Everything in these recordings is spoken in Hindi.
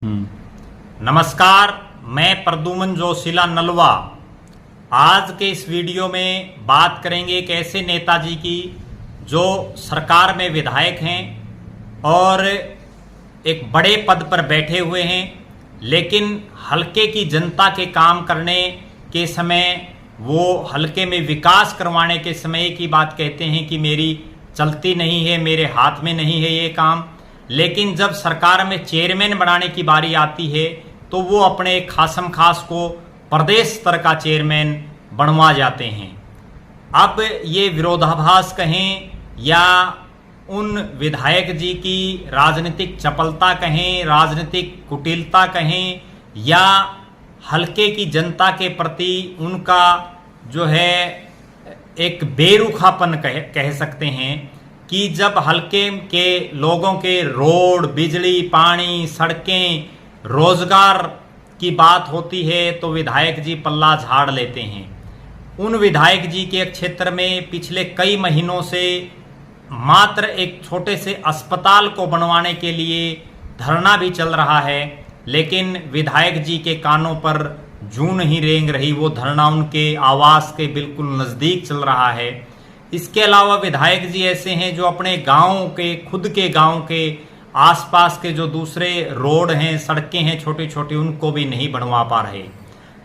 नमस्कार, मैं प्रद्युमन जोशीला नलवा। आज के इस वीडियो में बात करेंगे एक ऐसे नेताजी की जो सरकार में विधायक हैं और एक बड़े पद पर बैठे हुए हैं, लेकिन हल्के की जनता के काम करने के समय, वो हल्के में विकास करवाने के समय एक ही बात कहते हैं कि मेरी चलती नहीं है, मेरे हाथ में नहीं है ये काम। लेकिन जब सरकार में चेयरमैन बनाने की बारी आती है तो वो अपने खासम खास को प्रदेश स्तर का चेयरमैन बनवा जाते हैं। अब ये विरोधाभास कहें या उन विधायक जी की राजनीतिक चपलता कहें, राजनीतिक कुटिलता कहें, या हल्के की जनता के प्रति उनका जो है एक बेरुखापन कह सकते हैं कि जब हल्के के लोगों के रोड, बिजली, पानी, सड़कें, रोजगार की बात होती है तो विधायक जी पल्ला झाड़ लेते हैं। उन विधायक जी के क्षेत्र में पिछले कई महीनों से मात्र एक छोटे से अस्पताल को बनवाने के लिए धरना भी चल रहा है, लेकिन विधायक जी के कानों पर जूं नहीं रेंग रही। वो धरना उनके आवास के बिल्कुल नज़दीक चल रहा है। इसके अलावा विधायक जी ऐसे हैं जो अपने गांव के, खुद के गांव के आसपास के जो दूसरे रोड हैं, सड़कें हैं छोटी छोटी, उनको भी नहीं बनवा पा रहे।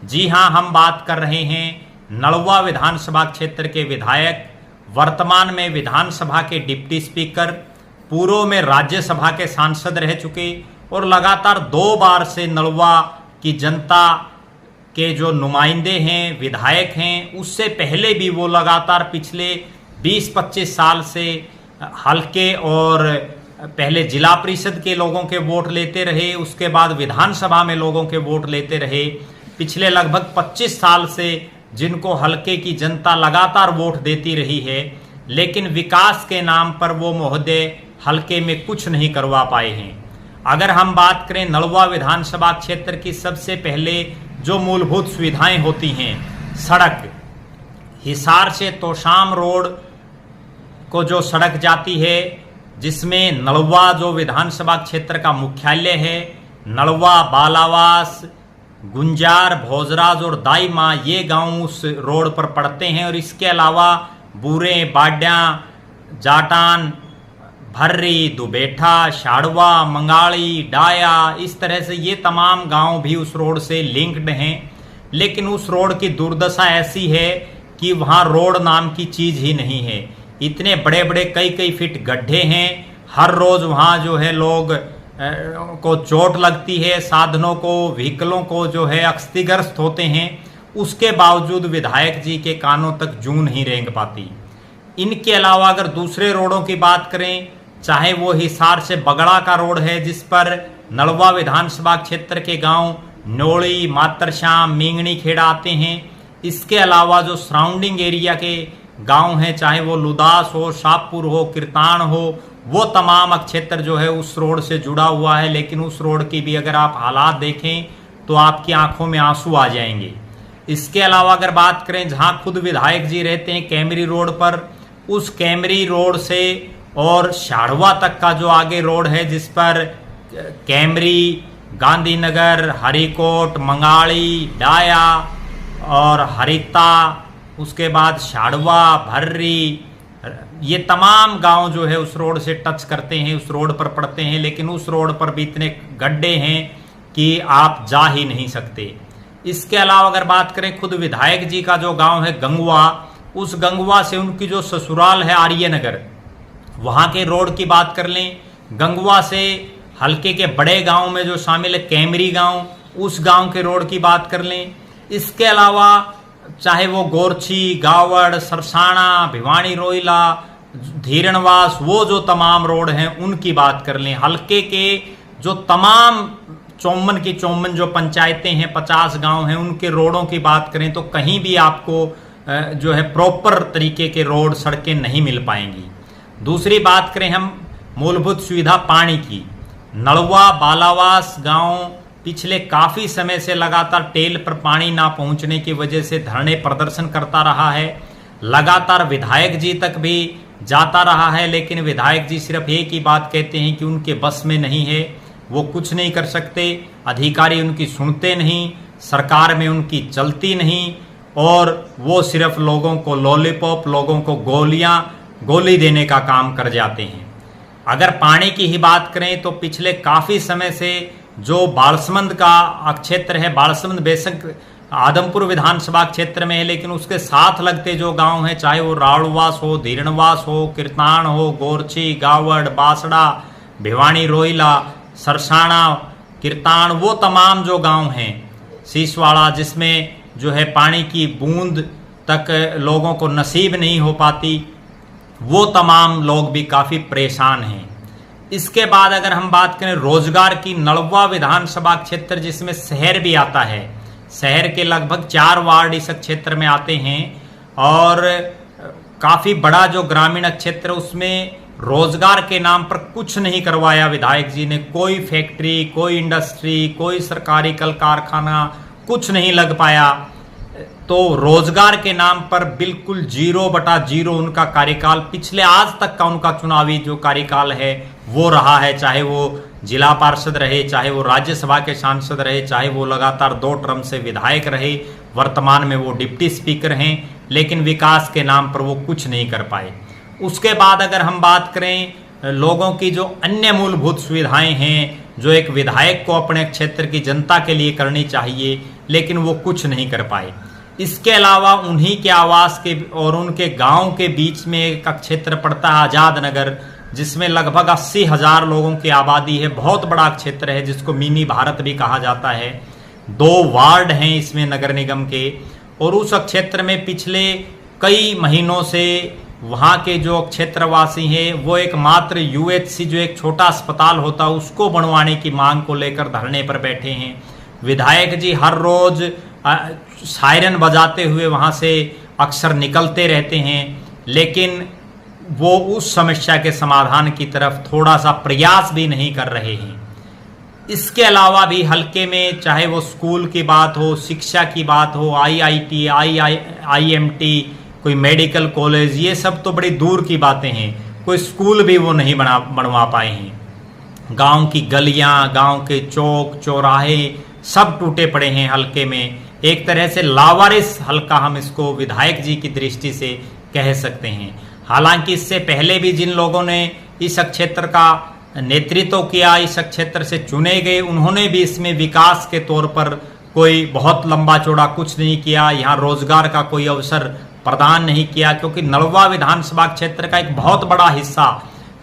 जी हां, हम बात कर रहे हैं नलवा विधानसभा क्षेत्र के विधायक, वर्तमान में विधानसभा के डिप्टी स्पीकर, पूर्व में राज्यसभा के सांसद रह चुके और लगातार 2 बार से नलवा की जनता के जो नुमाइंदे हैं, विधायक हैं। उससे पहले भी वो लगातार पिछले 20-25 साल से हल्के और पहले जिला परिषद के लोगों के वोट लेते रहे, उसके बाद विधानसभा में लोगों के वोट लेते रहे। पिछले लगभग 25 साल से जिनको हल्के की जनता लगातार वोट देती रही है, लेकिन विकास के नाम पर वो महोदय हल्के में कुछ नहीं करवा पाए हैं। अगर हम बात करें नलवा विधानसभा क्षेत्र की, सबसे पहले जो मूलभूत सुविधाएं होती हैं, सड़क, हिसार से तोशाम रोड को जो सड़क जाती है, जिसमें नलवा जो विधानसभा क्षेत्र का मुख्यालय है, नलवा, बालावास, गुंजार, भोजराज और दाईमा, ये गांव उस रोड पर पड़ते हैं। और इसके अलावा बूरे, बाड्या, जाटान, भर्री, दुबेठा, शाड़वा, मंगाड़ी, डाया, इस तरह से ये तमाम गांव भी उस रोड से लिंक्ड हैं। लेकिन उस रोड की दुर्दशा ऐसी है कि वहाँ रोड नाम की चीज़ ही नहीं है। इतने बड़े बड़े कई फीट गड्ढे हैं, हर रोज़ वहाँ जो है लोग को चोट लगती है, साधनों को, व्हीकलों को जो है क्षतिग्रस्त होते हैं। उसके बावजूद विधायक जी के कानों तक जूं नहीं रेंग पाती। इनके अलावा अगर दूसरे रोडों की बात करें, चाहे वो हिसार से बगड़ा का रोड है, जिस पर नलवा विधानसभा क्षेत्र के गांव नोड़ी, मातरश्याम, मींगनी खेड़ा आते हैं। इसके अलावा जो सराउंडिंग एरिया के गांव हैं, चाहे वो लुदास हो, शाहपुर हो, किरतान हो, वो तमाम क्षेत्र जो है उस रोड से जुड़ा हुआ है। लेकिन उस रोड की भी अगर आप हालात देखें तो आपकी आंखों में आंसू आ जाएंगे। इसके अलावा अगर बात करें जहां खुद विधायक जी रहते हैं, कैमरी रोड पर, उस कैमरी रोड से और शाड़वा तक का जो आगे रोड है, जिस पर कैमरी, गांधीनगर, हरिकोट, मंगाड़ी, डाया और हरिता, उसके बाद शाड़वा, भर्री, ये तमाम गांव जो है उस रोड से टच करते हैं, उस रोड पर पड़ते हैं। लेकिन उस रोड पर भी इतने गड्ढे हैं कि आप जा ही नहीं सकते। इसके अलावा अगर बात करें खुद विधायक जी का जो गांव है गंगवा, उस गंगवा से उनकी जो ससुराल है आर्यनगर, वहाँ के रोड की बात कर लें। गंगवा से हल्के के बड़े गांव में जो शामिल है कैमरी गांव, उस गांव के रोड की बात कर लें। इसके अलावा चाहे वो गोरछी, गावड़, सरसाना, भिवानी रोइला, धीरणवास, वो जो तमाम रोड हैं उनकी बात कर लें। हल्के के जो तमाम 54 जो पंचायतें हैं, 50 गांव हैं, उनके रोडों की बात करें तो कहीं भी आपको जो है प्रॉपर तरीके के रोड, सड़कें नहीं मिल पाएंगी। दूसरी बात करें हम मूलभूत सुविधा पानी की, नलवा, बालावास गांव पिछले काफ़ी समय से लगातार टेल पर पानी ना पहुंचने की वजह से धरने प्रदर्शन करता रहा है। लगातार विधायक जी तक भी जाता रहा है, लेकिन विधायक जी सिर्फ एक ही बात कहते हैं कि उनके बस में नहीं है। वो कुछ नहीं कर सकते, अधिकारी उनकी सुनते नहीं, सरकार में उनकी चलती नहीं, और वो सिर्फ लोगों को लॉलीपॉप, लोगों को गोली देने का काम कर जाते हैं। अगर पानी की ही बात करें तो पिछले काफ़ी समय से जो बालसमंद का क्षेत्र है, बालसमंद बेशक आदमपुर विधानसभा क्षेत्र में है, लेकिन उसके साथ लगते जो गांव हैं, चाहे वो राड़वास हो, धीरणवास हो, किरतान हो, गोरछी, गावड़, बासड़ा, भिवानी, रोहिला, सरसाना, किरतान, वो तमाम जो गांव हैं, शीशवाड़ा, जिसमें जो है पानी की बूंद तक लोगों को नसीब नहीं हो पाती, वो तमाम लोग भी काफ़ी परेशान हैं। इसके बाद अगर हम बात करें रोजगार की, नलवा विधानसभा क्षेत्र जिसमें शहर भी आता है, शहर के लगभग 4 वार्ड इस क्षेत्र में आते हैं, और काफ़ी बड़ा जो ग्रामीण क्षेत्र उसमें रोजगार के नाम पर कुछ नहीं करवाया विधायक जी ने। कोई फैक्ट्री, कोई इंडस्ट्री, कोई सरकारी कल कारखाना कुछ नहीं लग पाया। तो रोजगार के नाम पर बिल्कुल 0/0 उनका कार्यकाल, पिछले आज तक का उनका चुनावी जो कार्यकाल है वो रहा है। चाहे वो जिला पार्षद रहे, चाहे वो राज्यसभा के सांसद रहे, चाहे वो लगातार 2 टर्म से विधायक रहे, वर्तमान में वो डिप्टी स्पीकर हैं, लेकिन विकास के नाम पर वो कुछ नहीं कर पाए। उसके बाद अगर हम बात करें लोगों की जो अन्य मूलभूत सुविधाएं हैं जो एक विधायक को अपने क्षेत्र की जनता के लिए करनी चाहिए, लेकिन वो कुछ नहीं कर पाए। इसके अलावा उन्हीं के आवास के और उनके गांव के बीच में एक क्षेत्र पड़ता है आज़ाद नगर, जिसमें लगभग 80,000 लोगों की आबादी है। बहुत बड़ा क्षेत्र है जिसको मिनी भारत भी कहा जाता है। 2 वार्ड हैं इसमें नगर निगम के, और उस क्षेत्र में पिछले कई महीनों से वहाँ के जो क्षेत्रवासी हैं वो एकमात्र UHC जो एक छोटा अस्पताल होता है उसको बनवाने की मांग को लेकर धरने पर बैठे हैं। विधायक जी हर रोज सायरन बजाते हुए वहाँ से अक्सर निकलते रहते हैं, लेकिन वो उस समस्या के समाधान की तरफ थोड़ा सा प्रयास भी नहीं कर रहे हैं। इसके अलावा भी हल्के में चाहे वो स्कूल की बात हो, शिक्षा की बात हो, IIT, IIMT, कोई मेडिकल कॉलेज, ये सब तो बड़ी दूर की बातें हैं। कोई स्कूल भी वो नहीं बनवा पाए हैं। गांव की गलियां, गांव के चौक चौराहे सब टूटे पड़े हैं हल्के में। एक तरह से लावारिस हल्का हम इसको विधायक जी की दृष्टि से कह सकते हैं। हालांकि इससे पहले भी जिन लोगों ने इस क्षेत्र का नेतृत्व किया, इस क्षेत्र से चुने गए, उन्होंने भी इसमें विकास के तौर पर कोई बहुत लंबा चौड़ा कुछ नहीं किया। यहाँ रोजगार का कोई अवसर प्रदान नहीं किया, क्योंकि नलवा विधानसभा क्षेत्र का एक बहुत बड़ा हिस्सा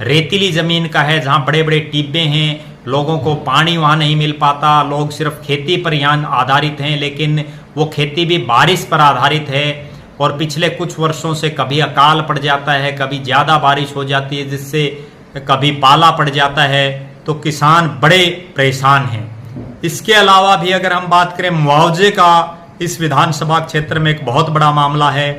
रेतीली जमीन का है, जहाँ बड़े बड़े टिब्बे हैं, लोगों को पानी वहाँ नहीं मिल पाता, लोग सिर्फ खेती पर यहाँ आधारित हैं, लेकिन वो खेती भी बारिश पर आधारित है। और पिछले कुछ वर्षों से कभी अकाल पड़ जाता है, कभी ज़्यादा बारिश हो जाती है, जिससे कभी पाला पड़ जाता है, तो किसान बड़े परेशान हैं। इसके अलावा भी अगर हम बात करें मुआवजे का, इस विधानसभा क्षेत्र में एक बहुत बड़ा मामला है।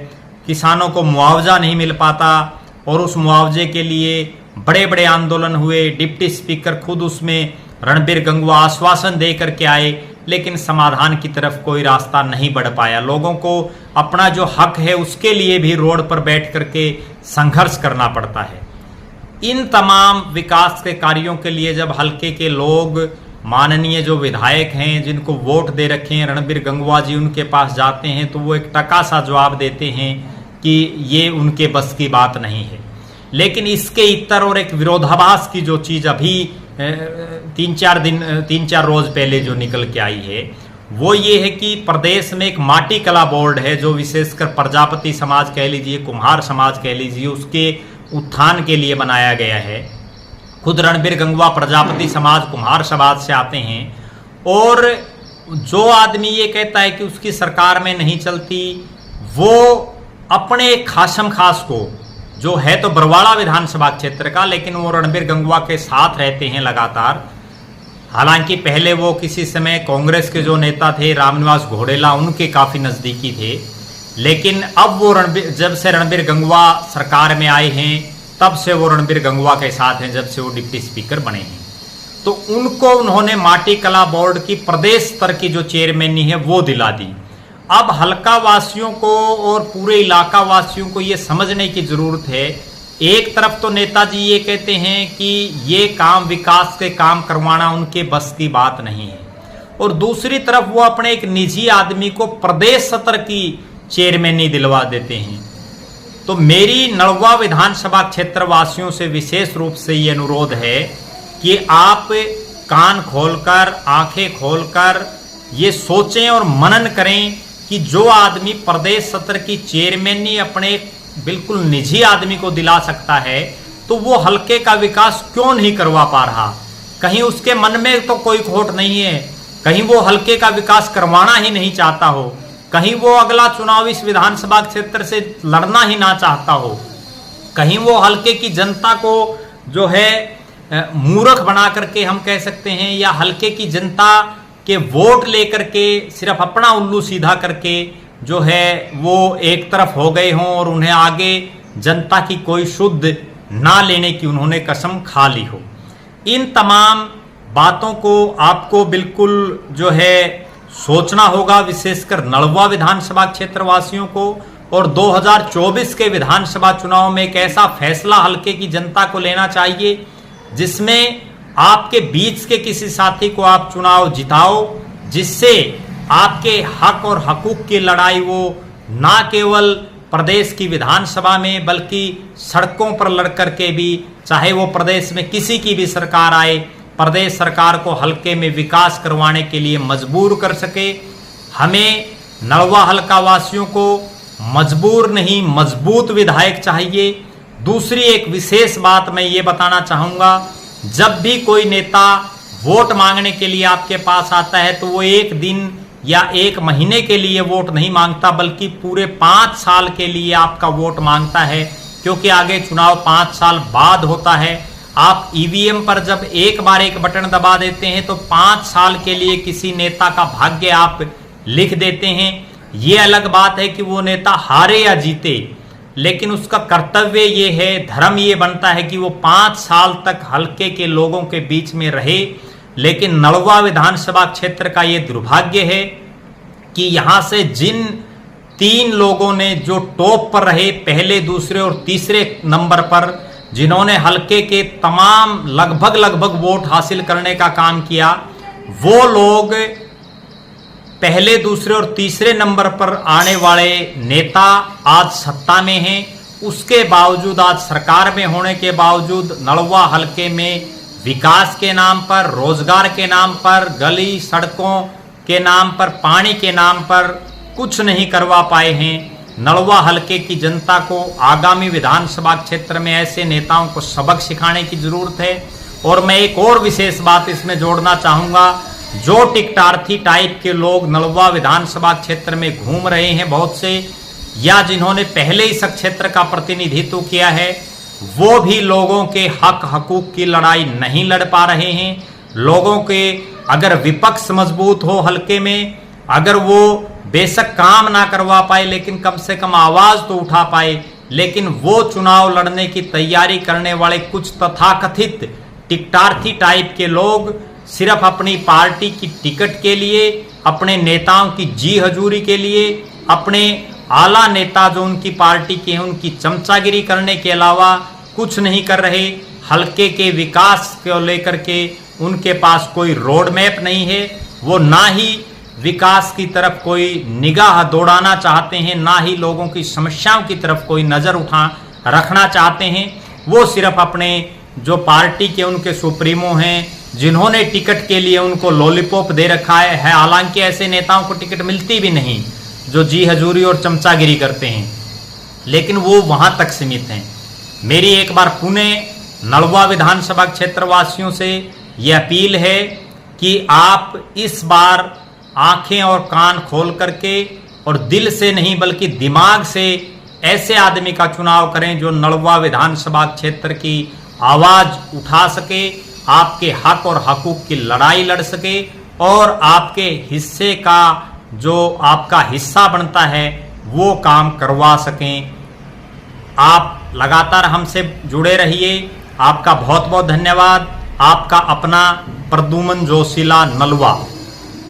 किसानों को मुआवजा नहीं मिल पाता, और उस मुआवजे के लिए बड़े बड़े आंदोलन हुए। डिप्टी स्पीकर खुद उसमें रणबीर गंगवा आश्वासन दे करके आए, लेकिन समाधान की तरफ कोई रास्ता नहीं बढ़ पाया। लोगों को अपना जो हक है उसके लिए भी रोड पर बैठ करके संघर्ष करना पड़ता है। इन तमाम विकास के कार्यों के लिए जब हल्के के लोग, माननीय जो विधायक हैं जिनको वोट दे रखे हैं रणबीर गंगवा जी, उनके पास जाते हैं तो वो एक टका सा जवाब देते हैं कि ये उनके बस की बात नहीं है। लेकिन इसके इतर और एक विरोधाभास की जो चीज़ अभी 3-4 रोज पहले जो निकल के आई है, वो ये है कि प्रदेश में एक माटी कला बोर्ड है जो विशेषकर प्रजापति समाज कह लीजिए, कुम्हार समाज कह लीजिए, उसके उत्थान के लिए बनाया गया है। खुद रणबीर गंगवा प्रजापति समाज, कुम्हार समाज से आते हैं, और जो आदमी ये कहता है कि उसकी सरकार में नहीं चलती, वो अपने एक खासम खास को, जो है तो बरवाड़ा विधानसभा क्षेत्र का, लेकिन वो रणबीर गंगवा के साथ रहते हैं लगातार। हालांकि पहले वो किसी समय कांग्रेस के जो नेता थे रामनिवास घोड़ेला, उनके काफ़ी नज़दीकी थे, लेकिन अब वो जब से रणबीर गंगवा सरकार में आए हैं तब से वो रणबीर गंगवा के साथ हैं, जब से वो डिप्टी स्पीकर बने हैं। तो उनको उन्होंने माटी कला बोर्ड की प्रदेश स्तर की जो चेयरमैनी है वो दिला दी। अब हल्का वासियों को और पूरे इलाका वासियों को ये समझने की ज़रूरत है, एक तरफ तो नेताजी ये कहते हैं कि ये काम, विकास के काम करवाना उनके बस की बात नहीं है, और दूसरी तरफ वो अपने एक निजी आदमी को प्रदेश सत्र की चेयरमैनी दिलवा देते हैं। तो मेरी नलवा विधानसभा क्षेत्र वासियों से विशेष रूप से ये अनुरोध है कि आप कान खोलकर, आंखें खोलकर ये सोचें और मनन करें कि जो आदमी प्रदेश सत्र की चेयरमैनी अपने बिल्कुल निजी आदमी को दिला सकता है, तो वो हल्के का विकास क्यों नहीं करवा पा रहा? कहीं उसके मन में तो कोई खोट नहीं है, कहीं वो हल्के का विकास करवाना ही नहीं चाहता हो, कहीं वो अगला चुनाव इस विधानसभा क्षेत्र से लड़ना ही ना चाहता हो, कहीं वो हल्के की जनता को जो है मूर्ख बना करके हम कह सकते हैं, या हल्के की जनता के वोट लेकर के सिर्फ अपना उल्लू सीधा करके जो है वो एक तरफ हो गए हों और उन्हें आगे जनता की कोई शुद्ध ना लेने की उन्होंने कसम खा ली हो। इन तमाम बातों को आपको बिल्कुल जो है सोचना होगा, विशेषकर नलवा विधानसभा क्षेत्र वासियों को। और 2024 के विधानसभा चुनाव में एक ऐसा फैसला हल्के की जनता को लेना चाहिए जिसमें आपके बीच के किसी साथी को आप चुनाव जिताओ, जिससे आपके हक और हकूक की लड़ाई वो ना केवल प्रदेश की विधानसभा में बल्कि सड़कों पर लड़ करके भी, चाहे वो प्रदेश में किसी की भी सरकार आए, प्रदेश सरकार को हल्के में विकास करवाने के लिए मजबूर कर सके। हमें नलवा हल्का वासियों को मजबूर नहीं, मजबूत विधायक चाहिए। दूसरी एक विशेष बात मैं ये बताना चाहूँगा, जब भी कोई नेता वोट मांगने के लिए आपके पास आता है तो वो एक दिन या एक महीने के लिए वोट नहीं मांगता, बल्कि पूरे 5 साल के लिए आपका वोट मांगता है, क्योंकि आगे चुनाव 5 साल बाद होता है। आप ईवीएम पर जब एक बार एक बटन दबा देते हैं तो 5 साल के लिए किसी नेता का भाग्य आप लिख देते हैं। ये अलग बात है कि वो नेता हारे या जीते, लेकिन उसका कर्तव्य ये है, धर्म ये बनता है कि वो 5 साल तक हल्के के लोगों के बीच में रहे। लेकिन नलवा विधानसभा क्षेत्र का ये दुर्भाग्य है कि यहाँ से जिन 3 लोगों ने जो टॉप पर रहे, पहले, दूसरे और तीसरे नंबर पर, जिन्होंने हल्के के तमाम लगभग वोट हासिल करने का काम किया, वो लोग पहले, दूसरे और तीसरे नंबर पर आने वाले नेता आज सत्ता में हैं। उसके बावजूद, आज सरकार में होने के बावजूद, नलवा हल्के में विकास के नाम पर, रोजगार के नाम पर, गली सड़कों के नाम पर, पानी के नाम पर कुछ नहीं करवा पाए हैं। नलवा हल्के की जनता को आगामी विधानसभा क्षेत्र में ऐसे नेताओं को सबक सिखाने की जरूरत है। और मैं एक और विशेष बात इसमें जोड़ना चाहूँगा, जो टिकटार्थी टाइप के लोग नलवा विधानसभा क्षेत्र में घूम रहे हैं बहुत से, या जिन्होंने पहले इस क्षेत्र का प्रतिनिधित्व किया है, वो भी लोगों के हक हकूक की लड़ाई नहीं लड़ पा रहे हैं। लोगों के अगर विपक्ष मजबूत हो हल्के में, अगर वो बेशक काम ना करवा पाए लेकिन कम से कम आवाज तो उठा पाए, लेकिन वो चुनाव लड़ने की तैयारी करने वाले कुछ तथाकथित टिकटार्थी टाइप के लोग सिर्फ अपनी पार्टी की टिकट के लिए, अपने नेताओं की जी हजूरी के लिए, अपने आला नेता जो उनकी पार्टी के हैं उनकी चमचागिरी करने के अलावा कुछ नहीं कर रहे। हल्के के विकास को लेकर के उनके पास कोई रोड मैप नहीं है। वो ना ही विकास की तरफ कोई निगाह दौड़ाना चाहते हैं, ना ही लोगों की समस्याओं की तरफ कोई नज़र रखना चाहते हैं। वो सिर्फ अपने जो पार्टी के उनके सुप्रीमो हैं, जिन्होंने टिकट के लिए उनको लॉलीपॉप दे रखा है, हालांकि ऐसे नेताओं को टिकट मिलती भी नहीं जो जी हजूरी और चमचागिरी करते हैं, लेकिन वो वहां तक सीमित हैं। मेरी एक बार पुणे नलवा विधानसभा क्षेत्र वासियों से ये अपील है कि आप इस बार आंखें और कान खोल करके और दिल से नहीं बल्कि दिमाग से ऐसे आदमी का चुनाव करें जो नलवा विधानसभा क्षेत्र की आवाज उठा सके, आपके हक और हकूक की लड़ाई लड़ सके और आपके हिस्से का जो आपका हिस्सा बनता है वो काम करवा सकें। आप लगातार हमसे जुड़े रहिए। आपका बहुत बहुत धन्यवाद। आपका अपना प्रद्युमन जोशीला नलवा।